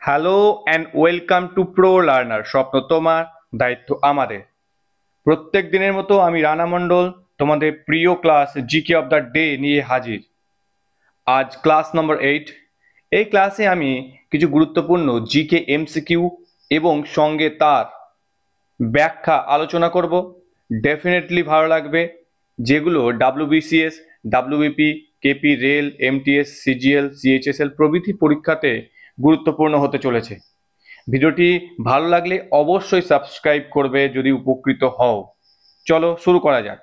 Hello and welcome to pro learner. স্বপ্ন তোমার, দায়িত্ব আমাদের। প্রত্যেক দিনের মতো আমি রানা মণ্ডল তোমাদের প্রিয় class GK of the day নিয়ে হাজির। আজ ক্লাস নম্বর 8। এই ক্লাসে আমি কিছু গুরুত্বপূর্ণ জিকে এমসিকিউ এবং সঙ্গে তার ব্যাখ্যা আলোচনা করব। ডেফিনেটলি ভালো লাগবে, যেগুলো WBCS, WBP, KP rail, MTS, CGL, CHSL প্রভৃতি পরীক্ষাতে গুরুত্বপূর্ণ হতে চলেছে। ভিডিওটি ভালো লাগলে অবশ্যই সাবস্ক্রাইব করবে যদি উপকৃত হও। চলো শুরু করা যাক।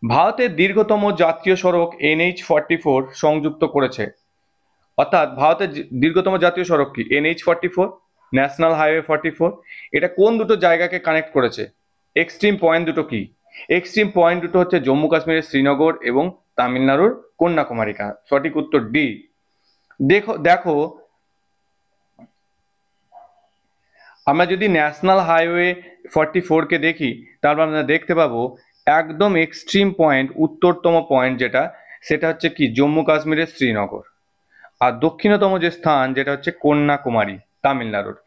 ভারতের দীর্ঘতম জাতীয় সড়ক NH44 সংযুক্ত করেছে। অর্থাৎ ভারতের দীর্ঘতম জাতীয় সড়ক কি? NH44, national highway 44। এটা কোন দুটো জায়গাকে কানেক্ট করেছে? এক্সট্রিম পয়েন্ট দুটো কি? এক্সট্রিম পয়েন্ট দুটো হচ্ছে জম্মু কাশ্মীরের শ্রীনগর এবং তামিলনাড়ুর কন্যাকুমারী। সঠিক উত্তর ডি। দেখো দেখো আমরা যদি ন্যাশনাল হাইওয়ে 44কে দেখি, তারপর আমরা দেখতে পাবো একদম এক্সট্রিম পয়েন্ট, উত্তরতম পয়েন্ট যেটা, সেটা হচ্ছে কি? জম্মু কাশ্মীরের শ্রীনগর। আর দক্ষিণতম যে স্থান যেটা হচ্ছে কন্যাকুমারী, তামিলনাড়ুর।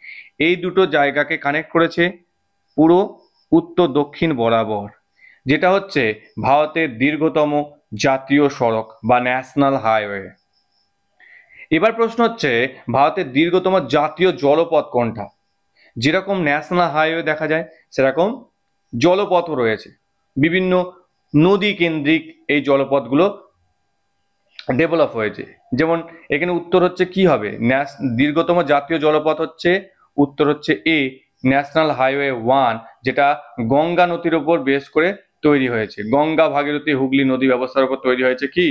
এই দুটো জায়গাকে কানেক্ট করেছে পুরো উত্তর দক্ষিণ বরাবর, যেটা হচ্ছে ভারতের দীর্ঘতম জাতীয় সড়ক বা ন্যাশনাল হাইওয়ে। এবার প্রশ্ন হচ্ছে, ভারতের দীর্ঘতম জাতীয় জলপথ কোনটা? যেরকম ন্যাশনাল হাইওয়ে দেখা যায়, সেরকম জলপথও রয়েছে। বিভিন্ন নদী কেন্দ্রিক এই জলপথগুলো ডেভেলপ হয়েছে। যেমন এখানে উত্তর হচ্ছে কি হবে? দীর্ঘতম জাতীয় জলপথ হচ্ছে, উত্তর হচ্ছে এ, ন্যাশনাল হাইওয়ে 1, যেটা গঙ্গা নদীর উপর বেস করে তৈরি হয়েছে। গঙ্গা, ভাগীরথী, হুগলি নদী ব্যবস্থার উপর তৈরি হয়েছে কি?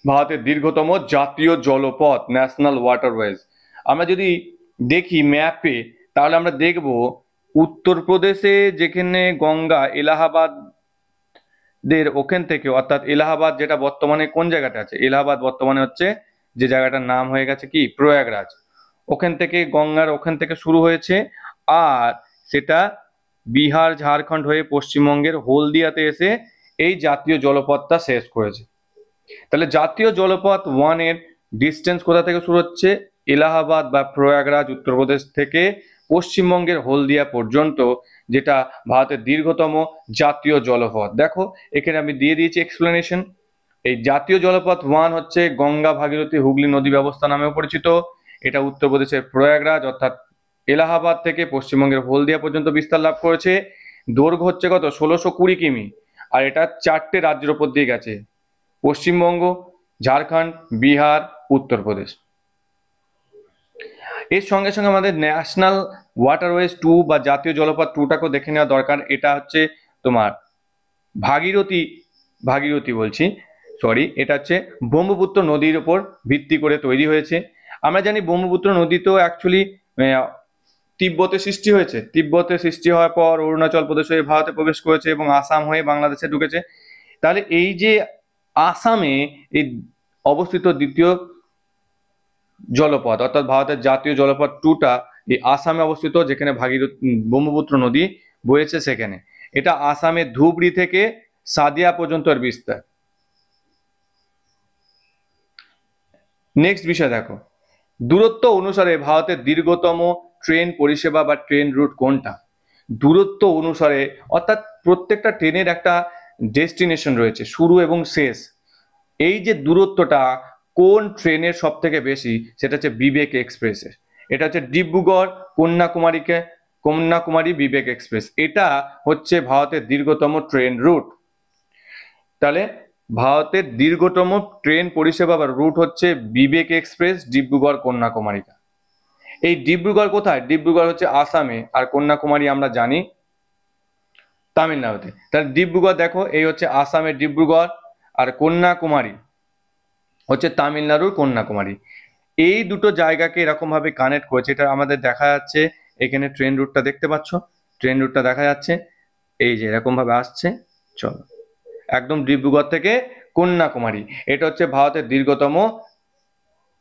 ভারতের দীর্ঘতম জাতীয় জলপথ, ন্যাশনাল ওয়াটারওয়েজ। আমরা যদি দেখি ম্যাপে, তাহলে আমরা দেখব উত্তরপ্রদেশে যেখানে গঙ্গা এলাহাবাদ ওখান থেকে, অর্থাৎ এলাহাবাদ যেটা বর্তমানে কোন জায়গাটা আছে? এলাহাবাদ বর্তমানে হচ্ছে যে জায়গাটার নাম হয়ে গেছে কি? প্রয়াগরাজ। ওখান থেকে গঙ্গার ওখান থেকে শুরু হয়েছে, আর সেটা বিহার, ঝাড়খণ্ড হয়ে পশ্চিমবঙ্গের হলদিয়াতে এসে এই জাতীয় জলপথটা শেষ করেছে। তাহলে জাতীয় জলপথ 1 এর ডিস্টেন্স কোথা থেকে শুরু হচ্ছে? এলাহাবাদ বা প্রয়াগরাজ, উত্তরপ্রদেশ থেকে পশ্চিমবঙ্গের হলদিয়া পর্যন্ত, যেটা ভারতের দীর্ঘতম জাতীয় জলপথ। দেখো এখানে আমি দিয়ে দিয়েছি এক্সপ্লেনেশন। এই জাতীয় জলপথ 1 হচ্ছে গঙ্গা, ভাগীরথী, হুগলি নদী ব্যবস্থা নামেও পরিচিত। এটা উত্তরপ্রদেশের প্রয়াগরাজ অর্থাৎ এলাহাবাদ থেকে পশ্চিমবঙ্গের হলদিয়া পর্যন্ত বিস্তার লাভ করেছে। দৈর্ঘ্য হচ্ছে কত? 1620 কিমি। আর এটা 4টে রাজ্যের উপর দিয়ে গেছে: পশ্চিমবঙ্গ, ঝাড়খণ্ড, বিহার, উত্তরপ্রদেশ। এর সঙ্গে সঙ্গে আমাদের ন্যাশনাল ওয়াটারওয়েজ 2 বা জাতীয় জলপথ 2টাকেও দেখে নেওয়া দরকার। এটা হচ্ছে তোমার ভাগীরথী বলছি, সরি, এটা হচ্ছে ব্রহ্মপুত্র নদীর উপর ভিত্তি করে তৈরি হয়েছে। আমরা জানি ব্রহ্মপুত্র নদী তো অ্যাকচুয়ালি তিব্বতে সৃষ্টি হয়েছে। তিব্বতে সৃষ্টি হওয়ার পর অরুণাচল প্রদেশ হয়ে ভারতে প্রবেশ করেছে এবং আসাম হয়ে বাংলাদেশে ঢুকেছে। তাহলে এই যে আসামে এই অবস্থিত দ্বিতীয় জলপথ, অর্থাৎ ভারতের জাতীয় জলপথ 2টা এই আসামে অবস্থিত, যেখানে ব্রহ্মপুত্র নদী বয়েছে সেখানে। এটা আসামের ধুবড়ি থেকে সাদিয়া পর্যন্ত এর বিস্তার। নেক্সট বিষয় দেখো, দূরত্ব অনুসারে ভারতের দীর্ঘতম ট্রেন পরিষেবা বা ট্রেন রুট কোনটা? দূরত্ব অনুসারে, অর্থাৎ প্রত্যেকটা ট্রেনের একটা ডেস্টিনেশন রয়েছে, শুরু এবং শেষ। এই যে দূরত্বটা কোন ট্রেনের সব থেকে বেশি, সেটা হচ্ছে বিবেক এক্সপ্রেসের। এটা হচ্ছে ডিব্রুগড় কন্যাকুমারী বিবেক এক্সপ্রেস। এটা হচ্ছে ভারতের দীর্ঘতম ট্রেন রুট। তাহলে ভারতের দীর্ঘতম ট্রেন পরিষেবা বা রুট হচ্ছে বিবেক এক্সপ্রেস, ডিব্রুগড় কন্যাকুমারী। এই ডিব্রুগড় কোথায়? ডিব্রুগড় হচ্ছে আসামে, আর কন্যাকুমারী আমরা জানি তামিলনাড়ুতে। তাহলে ডিব্রুগড় দেখো, এই হচ্ছে আসামের ডিব্রুগড়, আর কন্যাকুমারী হচ্ছে তামিলনাড়ুর কন্যাকুমারী। এই দুটো জায়গাকে এরকম ভাবে কানেক্ট করেছে। এটা আমাদের দেখা যাচ্ছে এখানে, ট্রেন রুটটা দেখতে পাচ্ছ, ট্রেন রুটটা দেখা যাচ্ছে এই যে এরকম ভাবে আসছে। চলো, একদম ডিব্রুগড় থেকে কন্যাকুমারী। এটা হচ্ছে ভারতের দীর্ঘতম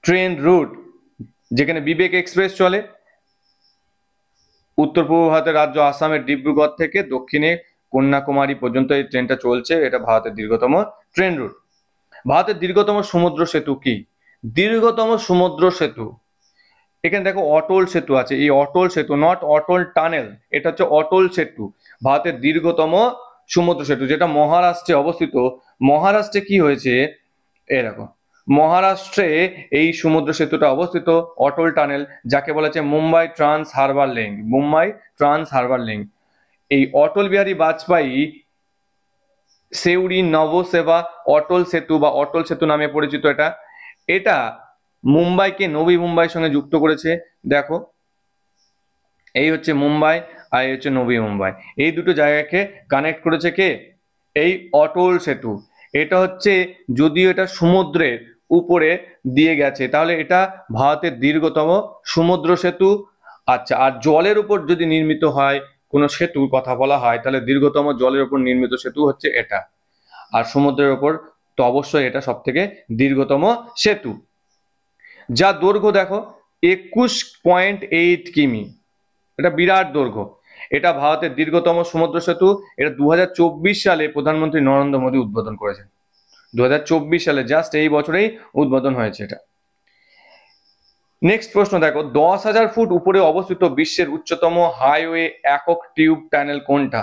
ট্রেন রুট, যেখানে বিবেক এক্সপ্রেস চলে। উত্তর পূর্ব ভারতের রাজ্য আসামের ডিব্রুগড় থেকে দক্ষিণে কন্যাকুমারী পর্যন্ত এই ট্রেনটা চলছে। এটা ভারতের দীর্ঘতম ট্রেন রুট। ভারতের দীর্ঘতম সমুদ্র সেতু কি? দীর্ঘতম সমুদ্র সেতু এখানে দেখো অটল সেতু আছে, এই অটল সেতু নট অটল টানেল, এটা হচ্ছে অটল সেতু, ভারতের দীর্ঘতম সমুদ্র সেতু, যেটা মহারাষ্ট্রে অবস্থিত। মহারাষ্ট্রে কি হয়েছে, এরকম মহারাষ্ট্রে এই সমুদ্র সেতুটা অবস্থিত, অটল টানেল, যাকে বলা হচ্ছে Mumbai trans harbour link, Mumbai trans harbour link. এই অটল বিহারী বাজপেয়ী সেউরি নবসেবা অটল সেতু বা অটল সেতু নামে পরিচিত এটা। এটা মুম্বাইকে নবী মুম্বাইয়ের সঙ্গে যুক্ত করেছে। দেখো এই হচ্ছে মুম্বাই আর এই হচ্ছে নবী মুম্বাই, এই দুটো জায়গাকে কানেক্ট করেছে কে, এই অটল সেতু। এটা হচ্ছে, যদিও এটা সমুদ্রের উপরে দিয়ে গেছে, তাহলে এটা ভারতের দীর্ঘতম সমুদ্র সেতু। আচ্ছা, আর জলের উপর যদি নির্মিত হয় কোনো সেতুর কথা বলা হয়, তাহলে দীর্ঘতম জলের উপর নির্মিত সেতু হচ্ছে এটা। আর সমুদ্রের উপর তো অবশ্যই এটা সব থেকে দীর্ঘতম সেতু। যা দৈর্ঘ্য দেখো 21.8 কিমি, এটা বিরাট দৈর্ঘ্য। এটা ভারতের দীর্ঘতম সমুদ্র সেতু। এটা 2024 সালে প্রধানমন্ত্রী নরেন্দ্র মোদী উদ্বোধন করেছেন, 2024 সালে, জাস্ট এই বছরেই উদ্বোধন হয়েছে এটা। নেক্সট প্রশ্ন দেখো, 10,000 ফুট উপরে অবস্থিত বিশ্বের উচ্চতম হাইওয়ে একক টিউব টানেল কোনটা?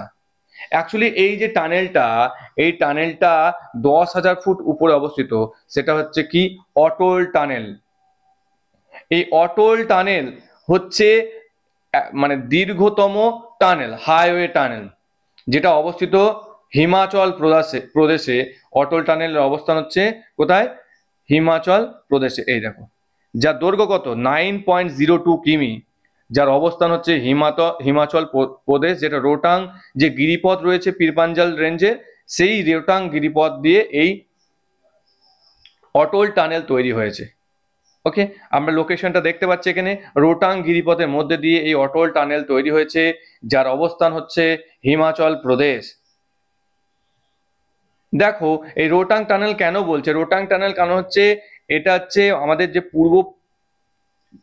অ্যাকচুয়ালি এই যে টানেলটা, এই টানেলটা 10,000 ফুট উপরে অবস্থিত, সেটা হচ্ছে কি অটল টানেল। এই অটল টানেল হচ্ছে মানে দীর্ঘতম টানেল, হাইওয়ে টানেল, যেটা অবস্থিত হিমাচল প্রদেশে। অটল টানেলের অবস্থান হচ্ছে কোথায়, হিমাচল প্রদেশে। এই দেখো, যার দৈর্ঘ্য কত 9.02 কিমি, যার অবস্থান হচ্ছে হিমাচল প্রদেশ, যেটা রোটাং যে গিরিপথ রয়েছে পীরপাঞ্জাল রেঞ্জে, সেই রোটাং গিরিপথ দিয়ে এই অটল টানেল তৈরি হয়েছে। ওকে, আমরা লোকেশনটা দেখতে পাচ্ছি এখানে, রোটাং গিরিপথের মধ্যে দিয়ে এই অটল টানেল তৈরি হয়েছে, যার অবস্থান হচ্ছে হিমাচল প্রদেশ। দেখো এই রোটাং টানেল কেন বলছে, রোটাং টানেল কারণ হচ্ছে এটা হচ্ছে আমাদের যে পূর্ব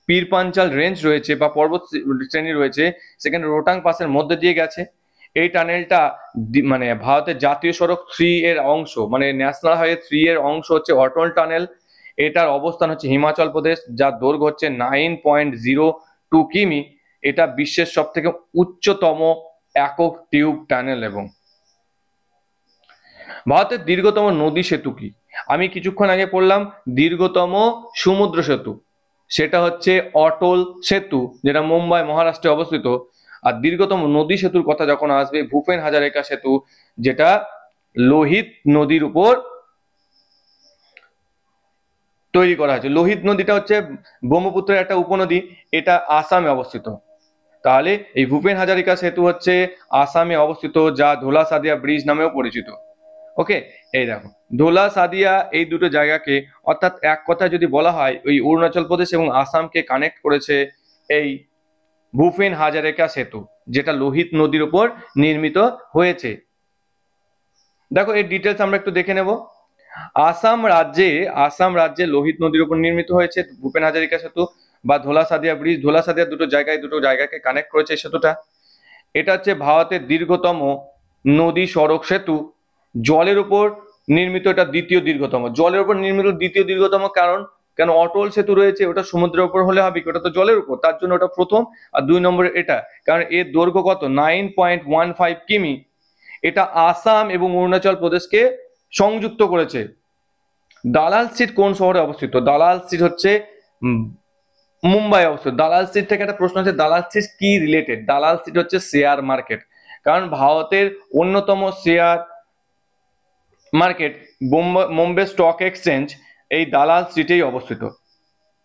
পীরপাঞ্চাল রেঞ্জ রয়েছে বা পর্বত শ্রেণী রয়েছে, সেখানে রোটাং পাসের মধ্যে দিয়ে গেছে। এই টানেলটা মানে ভারতের জাতীয় সড়ক 3 এর অংশ, মানে ন্যাশনাল হাইওয়ে 3 এর অংশ হচ্ছে অটল টানেল। এটার অবস্থান হচ্ছে হিমাচল প্রদেশ, যার দৈর্ঘ্য হচ্ছে 9.02 কিমি। এটা বিশ্বের সব থেকে উচ্চতম একক টিউব টানেল। এবং ভারতের দীর্ঘতম নদী সেতু কি? আমি কিছুক্ষণ আগে পড়লাম দীর্ঘতম সমুদ্র সেতু, সেটা হচ্ছে অটল সেতু, যেটা মুম্বাই মহারাষ্ট্রে অবস্থিত। আর দীর্ঘতম নদী সেতুর কথা যখন আসবে, ভূপেন হাজারিকা সেতু, যেটা লোহিত নদীর উপর তৈরি করা হয়েছে। লোহিত নদীটা হচ্ছে ব্রহ্মপুত্রের একটা উপনদী, এটা আসামে অবস্থিত। তাহলে এই ভূপেন হাজারিকা সেতু হচ্ছে আসামে অবস্থিত, যা ধোলা সাদিয়া ব্রিজ নামেও পরিচিত। ওকে, এই দেখো ধোলা সাদিয়া, এই দুটো জায়গাকে, অর্থাৎ এক কথা যদি বলা হয়, ওই অরুণাচল প্রদেশ এবং আসামকে কানেক্ট করেছে এই ভূপেন হাজারিকা সেতু, যেটা লোহিত নদীর উপর নির্মিত হয়েছে। দেখো এই ডিটেলস আমরা একটু দেখে নেব। আসাম রাজ্যে লোহিত নদীর উপর নির্মিত হয়েছে ভূপেন হাজারিকা সেতু বা ধোলা সাদিয়া ব্রিজ। ধোলা সাদিয়া দুটো জায়গাকে কানেক্ট করেছে এই সেতুটা। এটা হচ্ছে ভারতের দীর্ঘতম নদী সড়ক সেতু, জলের উপর নির্মিত, এটা দ্বিতীয় দীর্ঘতম, জলের উপর নির্মিত দ্বিতীয় দীর্ঘতম। কারণ কেন, অটল সেতু রয়েছে, ওটা সমুদ্রের উপর হলে হবে কি, ওটা তো জলের উপর, তার জন্য ওটা প্রথম। আর 2 নম্বরে এটা, কারণ এর দৈর্ঘ্য কত 9.15 কিমি। এটা আসাম এবং অরুণাচল প্রদেশকে সংযুক্ত করেছে। দালাল স্ট্রিট কোন শহরে অবস্থিত? দালাল স্ট্রিট হচ্ছে মুম্বাই অবস্থিত। দালাল স্ট্রিট থেকে একটা প্রশ্ন আছে, দালাল স্ট্রিট কি রিলেটেড? দালাল স্ট্রিট হচ্ছে শেয়ার মার্কেট, কারণ ভারতের অন্যতম share market Bombay stock exchange এই দালাল স্ট্রিটেই অবস্থিত।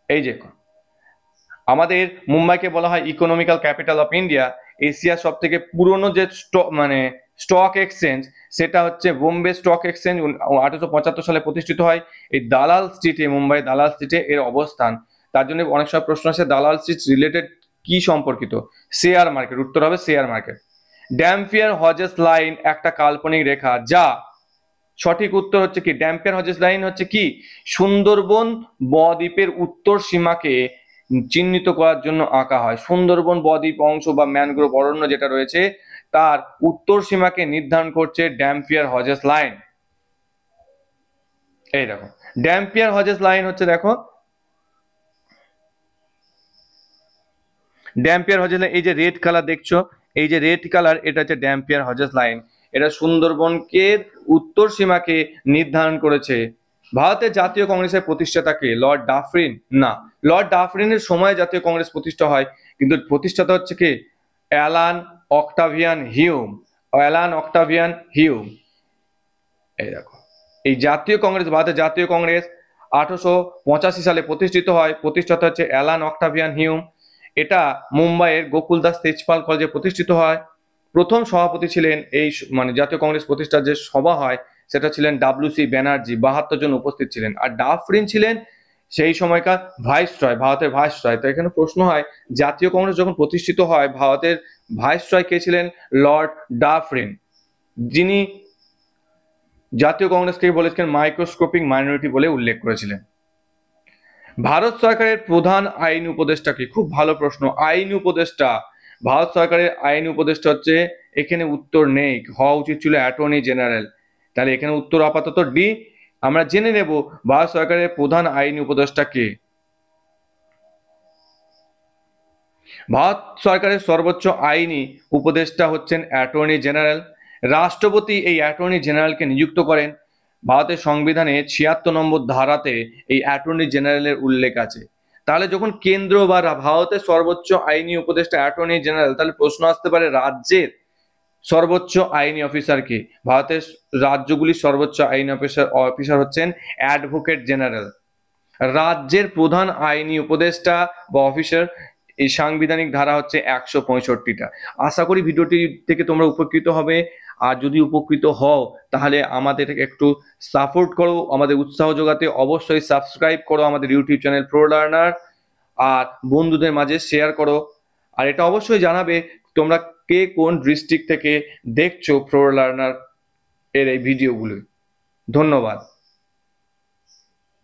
এই যে আমাদের মুম্বাইকে বলা হয় ইকোনমিক্যাল ক্যাপিটাল অফ ইন্ডিয়া, এশিয়ার সব থেকে পুরনো যে স্টক এক্সচেঞ্জ, সেটা হচ্ছে বোম্বে স্টক এক্সচেঞ্জ, 1875 সালে প্রতিষ্ঠিত হয়। এই দালাল স্ট্রিটে, মুম্বাই দালাল স্ট্রিটে এর অবস্থান। তার জন্য অনেক সময় প্রশ্ন আসে দালাল স্ট্রিট রিলেটেড কি সম্পর্কিত? শেয়ার মার্কেট, উত্তর হবে শেয়ার মার্কেট। ড্যাম্পিয়ার হজেস লাইন একটা কাল্পনিক রেখা, যা, সঠিক উত্তর হচ্ছে কি, ড্যাম্পিয়ার হজেস লাইন হচ্ছে কি সুন্দরবন বদ্বীপের উত্তর সীমাকে চিহ্নিত করার জন্য আঁকা হয়। সুন্দরবন বদ্বীপ অংশ বা ম্যানগ্রোভ অরণ্য যেটা রয়েছে, তার উত্তর সীমাকে নির্ধারণ করছে ড্যাম্পিয়ার হজেস লাইন। এই দেখো ড্যাম্পিয়ার হজেস লাইন হচ্ছে, দেখো ড্যাম্পিয়ার হজেস লাইন, এই যে রেড কালার দেখছো, এই যে রেড কালার, এটা হচ্ছে ড্যাম্পিয়ার হজেস লাইন। এটা সুন্দরবনকে উত্তর সীমাকে নির্ধারণ করেছে। ভারতের জাতীয় কংগ্রেসের প্রতিষ্ঠাতা কে? Lord Dufferin? না, লর্ড ডাফরিনের সময় জাতীয় কংগ্রেস প্রতিষ্ঠা হয়, কিন্তু প্রতিষ্ঠাতা হচ্ছে কে? Allan Octavian Hume. Allan Octavian Hume. এই দেখো, এই জাতীয় কংগ্রেস, ভারতের জাতীয় কংগ্রেস 1885 সালে প্রতিষ্ঠিত হয়। প্রতিষ্ঠাতা হচ্ছে অ্যালান অক্টাভিয়ান হিউম। এটা মুম্বাইয়ের গোকুলদাস তেজপাল কলেজে প্রতিষ্ঠিত হয়। প্রথম সভাপতি ছিলেন এই মানে জাতীয় কংগ্রেস প্রতিষ্ঠার যে সভা হয় সেটা ছিলেন WC ব্যানার্জি, 72 জন উপস্থিত ছিলেন। আর ডাফরিন ছিলেন সেই সময়কার ভাইসরয়, ভারতের ভাইসরয়। তো এখানে প্রশ্ন হয়, জাতীয় কংগ্রেস যখন প্রতিষ্ঠিত হয় ভারতের ভাইসরয় কে ছিলেন? লর্ড ডাফরিন, যিনি জাতীয় কংগ্রেসকে বলেছিলেন মাইক্রোস্কোপিক মাইনরিটি বলে উল্লেখ করেছিলেন। ভারত সরকারের প্রধান আইন উপদেষ্টা কি? খুব ভালো প্রশ্ন। আইন উপদেষ্টা, ভারত সরকারের আইন উপদেষ্টা হচ্ছে, এখানে উত্তর নেই, হওয়া উচিত ছিল অ্যাটর্নি জেনারেল। তাহলে এখানে উত্তর আপাতত ডি। আমরা জেনে নেব ভারত সরকারের প্রধান আইন উপদেষ্টা কে। ভারত সরকারের সর্বোচ্চ আইনি উপদেষ্টা হচ্ছেন অ্যাটর্নি জেনারেল। রাষ্ট্রপতি এই অ্যাটর্নি জেনারেলকে নিযুক্ত করেন। ভারতের সংবিধানে 76 নম্বর ধারাতে এই অ্যাটর্নি জেনারেলের উল্লেখ আছে। তাহলে যখন কেন্দ্র বা ভারতের সর্বোচ্চ আইনি উপদেষ্টা অ্যাটর্নি জেনারেল, তাহলে প্রশ্ন আসতে পারে রাজ্যের সর্বোচ্চ আইনি অফিসার কে? ভারতের রাজ্যগুলির সর্বোচ্চ আইনি অফিসার হচ্ছেন অ্যাডভোকেট জেনারেল। রাজ্যের প্রধান আইনি উপদেষ্টা বা অফিসার, এই সাংবিধানিক ধারা হচ্ছে 165টা। আশা করি ভিডিওটি থেকে তোমরা উপকৃত হবে। আর যদি উপকৃত হও তাহলে আমাদের একটু সাপোর্ট করো, আমাদের উৎসাহ যোগাতে অবশ্যই সাবস্ক্রাইব করো আমাদের ইউটিউব চ্যানেল প্রো লার্নার, আর বন্ধুদের মাঝে শেয়ার করো। আর এটা অবশ্যই জানাবে তোমরা কে কোন ডিস্ট্রিক্ট থেকে দেখছো প্রো লার্নার এর এই ভিডিওগুলো। ধন্যবাদ।